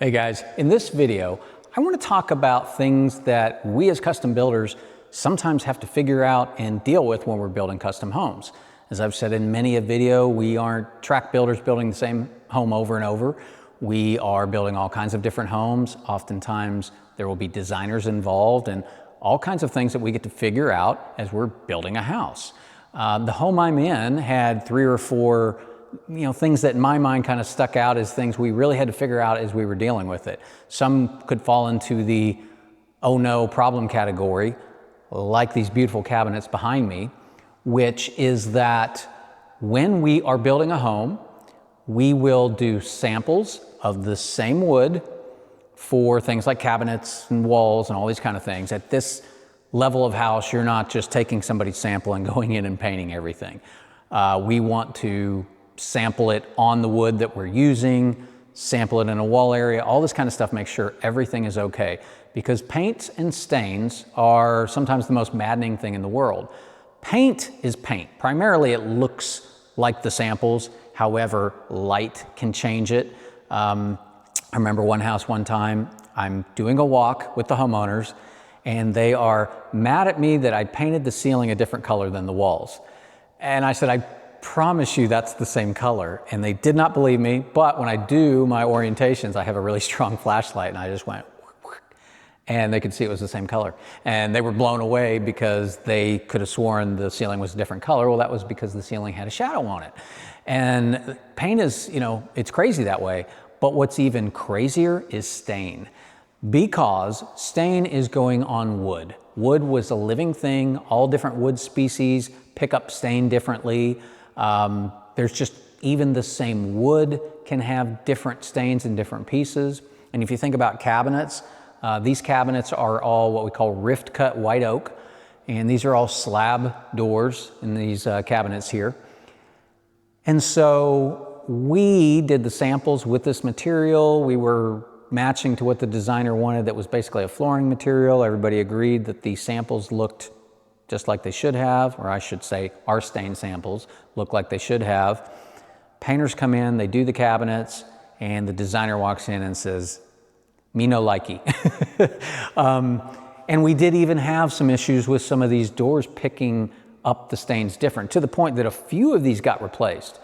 Hey guys, in this video, I want to talk about things that we as custom builders sometimes have to figure out and deal with when we're building custom homes. As I've said in many a video, we aren't track builders building the same home over and over. We are building all kinds of different homes. Oftentimes there will be designers involved and all kinds of things that we get to figure out as we're building a house. The home I'm in had 3 or 4 things that in my mind kind of stuck out as things we really had to figure out as we were dealing with it. Some could fall into the oh no problem category, like these beautiful cabinets behind me, which is that when we are building a home, we will do samples of the same wood for things like cabinets and walls and all these kind of things. At this level of house, you're not just taking somebody's sample and going in and painting everything. We want to sample it on the wood that we're using, sample it in a wall area, all this kind of stuff, make sure everything is okay. Because paints and stains are sometimes the most maddening thing in the world. Paint is paint. Primarily it looks like the samples, however, light can change it. I remember one house one time, I'm doing a walk with the homeowners and they are mad at me that I painted the ceiling a different color than the walls. And I said, I promise you that's the same color. And they did not believe me, but when I do my orientations, I have a really strong flashlight and I just went, and they could see it was the same color. And they were blown away because they could have sworn the ceiling was a different color. Well, that was because the ceiling had a shadow on it. And paint is, it's crazy that way. But what's even crazier is stain, because stain is going on wood. Wood was a living thing. All different wood species pick up stain differently. There's just even the same wood can have different stains in different pieces. And if you think about cabinets, these cabinets are all what we call rift cut white oak. And these are all slab doors in these cabinets here. And so we did the samples with this material. We were matching to what the designer wanted. That was basically a flooring material. Everybody agreed that the samples looked just like they should have, or I should say our stain samples look like they should have. Painters come in, they do the cabinets, and the designer walks in and says, me no likey. And we did even have some issues with some of these doors picking up the stains different, to the point that a few of these got replaced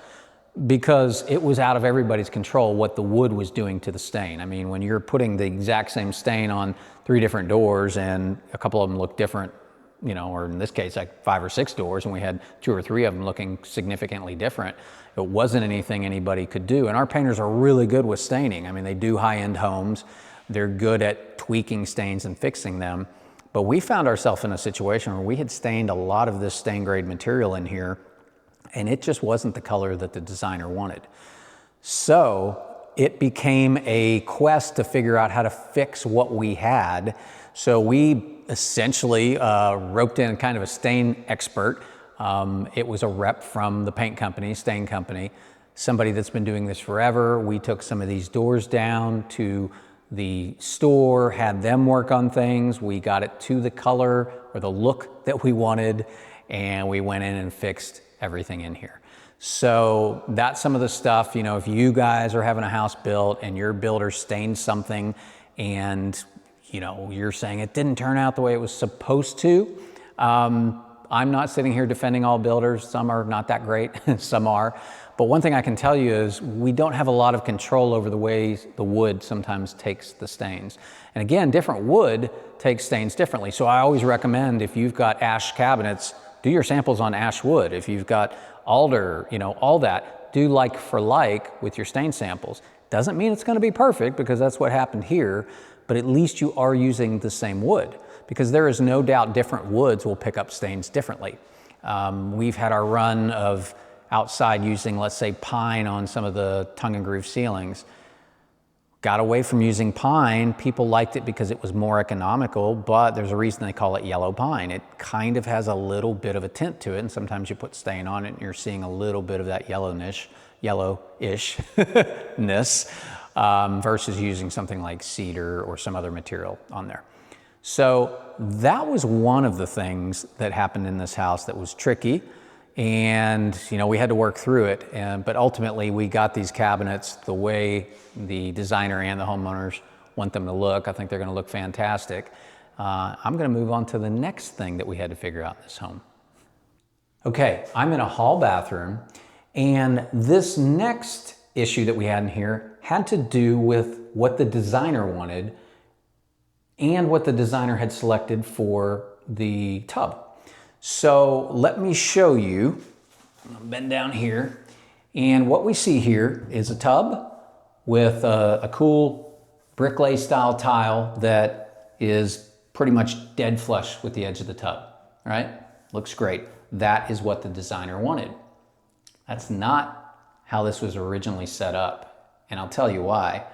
because it was out of everybody's control what the wood was doing to the stain. I mean, when you're putting the exact same stain on 3 different doors and a couple of them look different, or in this case, like 5 or 6 doors, and we had 2 or 3 of them looking significantly different. It wasn't anything anybody could do. And our painters are really good with staining. I mean, they do high-end homes. They're good at tweaking stains and fixing them. But we found ourselves in a situation where we had stained a lot of this stain grade material in here, and it just wasn't the color that the designer wanted. So it became a quest to figure out how to fix what we had. So we essentially roped in kind of a stain expert. It was a rep from the paint company, stain company, somebody that's been doing this forever. We took some of these doors down to the store, had them work on things. We got it to the color or the look that we wanted, and we went in and fixed everything in here. So that's some of the stuff, if you guys are having a house built and your builder stained something and you're saying it didn't turn out the way it was supposed to. I'm not sitting here defending all builders. Some are not that great, some are. But one thing I can tell you is we don't have a lot of control over the ways the wood sometimes takes the stains. And again, different wood takes stains differently. So I always recommend, if you've got ash cabinets, do your samples on ash wood. If you've got alder, all that, do like for like with your stain samples. Doesn't mean it's going to be perfect, because that's what happened here, but at least you are using the same wood, because there is no doubt different woods will pick up stains differently. We've had our run of outside using, let's say, pine on some of the tongue and groove ceilings. Got away from using pine. People liked it because it was more economical, but there's a reason they call it yellow pine. It kind of has a little bit of a tint to it, and sometimes you put stain on it and you're seeing a little bit of that yellowishness versus using something like cedar or some other material on there. So that was one of the things that happened in this house that was tricky. and we had to work through it. But ultimately, we got these cabinets the way the designer and the homeowners want them to look. I think they're going to look fantastic. I'm going to move on to the next thing that we had to figure out in this home. Okay, I'm in a hall bathroom, and this next issue that we had in here had to do with what the designer wanted and what the designer had selected for the tub. So let me show you. I'll bend down here, and what we see here is a tub with a cool bricklay style tile that is pretty much dead flush with the edge of the tub, right? Looks great. That is what the designer wanted. That's not how this was originally set up, and I'll tell you why.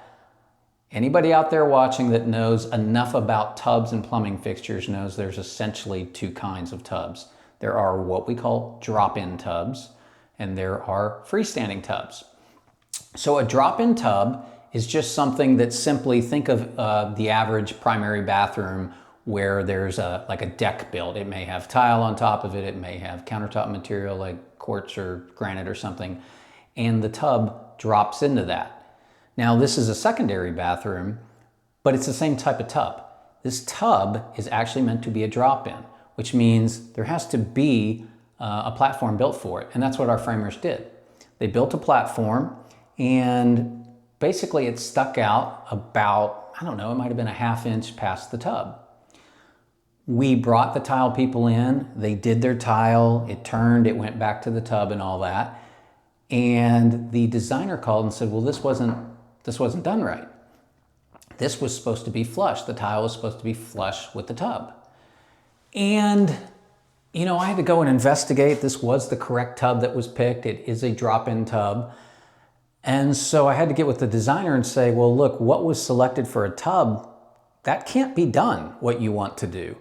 Anybody out there watching that knows enough about tubs and plumbing fixtures knows there's essentially two kinds of tubs. There are what we call drop-in tubs, and there are freestanding tubs. So a drop-in tub is just something that simply, think of the average primary bathroom where there's like a deck built. It may have tile on top of it, it may have countertop material like quartz or granite or something, and the tub drops into that. Now, this is a secondary bathroom, but it's the same type of tub. This tub is actually meant to be a drop-in, which means there has to be a platform built for it, and that's what our framers did. They built a platform, and basically it stuck out about, I don't know, it might have been a ½ inch past the tub. We brought the tile people in, they did their tile, it turned, it went back to the tub and all that, and the designer called and said, well, this wasn't done right. This was supposed to be flush. The tile was supposed to be flush with the tub. And, I had to go and investigate. This was the correct tub that was picked. It is a drop-in tub. And so I had to get with the designer and say, well, look, what was selected for a tub, that can't be done what you want to do.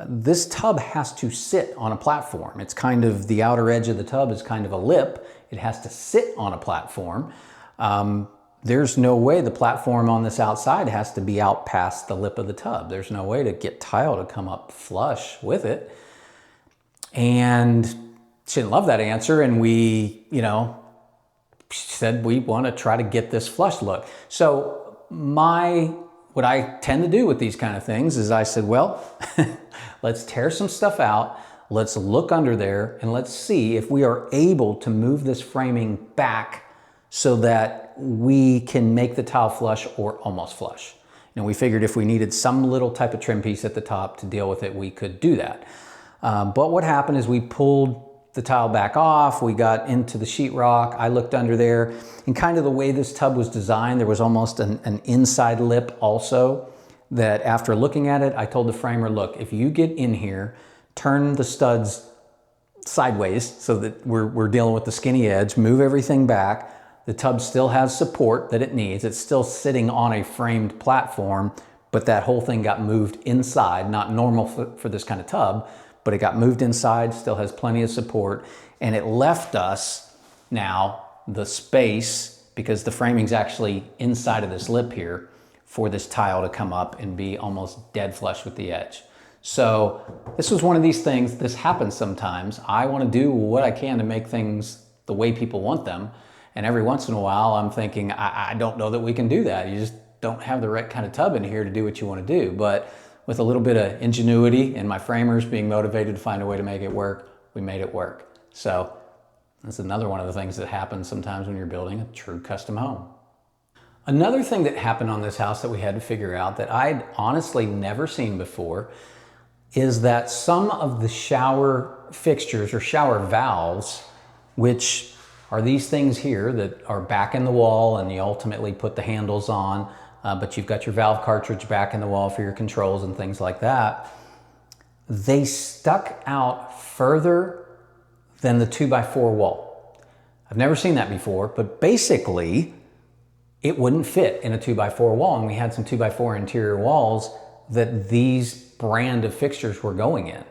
This tub has to sit on a platform. It's kind of, the outer edge of the tub is kind of a lip. It has to sit on a platform. There's no way the platform on this outside has to be out past the lip of the tub. There's no way to get tile to come up flush with it. And she didn't love that answer, and we, said we want to try to get this flush look. So what I tend to do with these kind of things is I said, well, let's tear some stuff out, let's look under there, and let's see if we are able to move this framing back so that we can make the tile flush or almost flush. We figured if we needed some little type of trim piece at the top to deal with it, we could do that. But what happened is we pulled the tile back off, we got into the sheetrock, I looked under there, and kind of the way this tub was designed, there was almost an inside lip also, that after looking at it, I told the framer, look, if you get in here, turn the studs sideways so that we're dealing with the skinny edge, move everything back. The tub still has support that it needs. It's still sitting on a framed platform, but that whole thing got moved inside, not normal for this kind of tub, but it got moved inside, still has plenty of support, and it left us now the space, because the framing's actually inside of this lip here, for this tile to come up and be almost dead flush with the edge. So this was one of these things, this happens sometimes. I want to do what I can to make things the way people want them. And every once in a while, I'm thinking, I don't know that we can do that. You just don't have the right kind of tub in here to do what you want to do. But with a little bit of ingenuity and my framers being motivated to find a way to make it work, we made it work. So that's another one of the things that happens sometimes when you're building a true custom home. Another thing that happened on this house that we had to figure out that I'd honestly never seen before is that some of the shower fixtures or shower valves, which are these things here that are back in the wall and you ultimately put the handles on, but you've got your valve cartridge back in the wall for your controls and things like that, they stuck out further than the 2x4 wall. I've never seen that before, but basically it wouldn't fit in a 2x4 wall, and we had some 2x4 interior walls that these brand of fixtures were going in.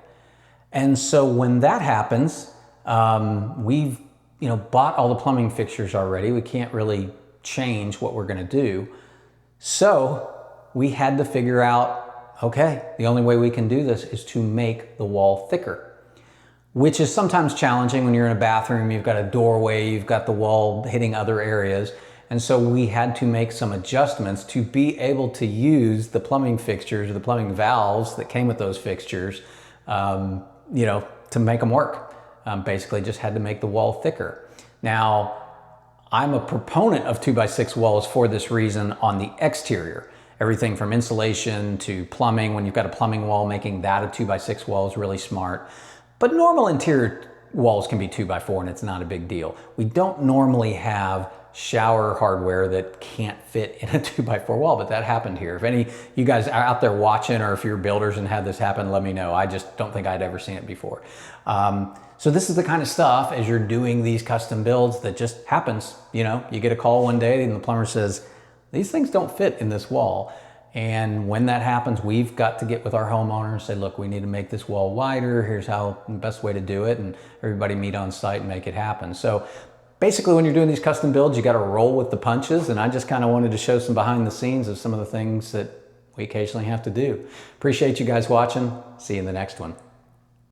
And so when that happens, we've bought all the plumbing fixtures already. We can't really change what we're going to do. So we had to figure out, okay, the only way we can do this is to make the wall thicker. which is sometimes challenging when you're in a bathroom, you've got a doorway, you've got the wall hitting other areas. And so we had to make some adjustments to be able to use the plumbing fixtures, or the plumbing valves that came with those fixtures, to make them work. Basically just had to make the wall thicker. Now, I'm a proponent of 2x6 walls for this reason on the exterior. Everything from insulation to plumbing. When you've got a plumbing wall, making that a 2x6 wall is really smart. But normal interior walls can be 2x4 and it's not a big deal. We don't normally have shower hardware that can't fit in a 2x4 wall, but that happened here. If any you guys are out there watching, or if you're builders and had this happen, let me know. I just don't think I'd ever seen it before. So this is the kind of stuff, as you're doing these custom builds, that just happens. You get a call one day and the plumber says, these things don't fit in this wall. And when that happens, we've got to get with our homeowner and say, look, we need to make this wall wider. Here's how the best way to do it. And everybody meet on site and make it happen. So basically, when you're doing these custom builds, you got to roll with the punches. And I just kind of wanted to show some behind the scenes of some of the things that we occasionally have to do. Appreciate you guys watching. See you in the next one.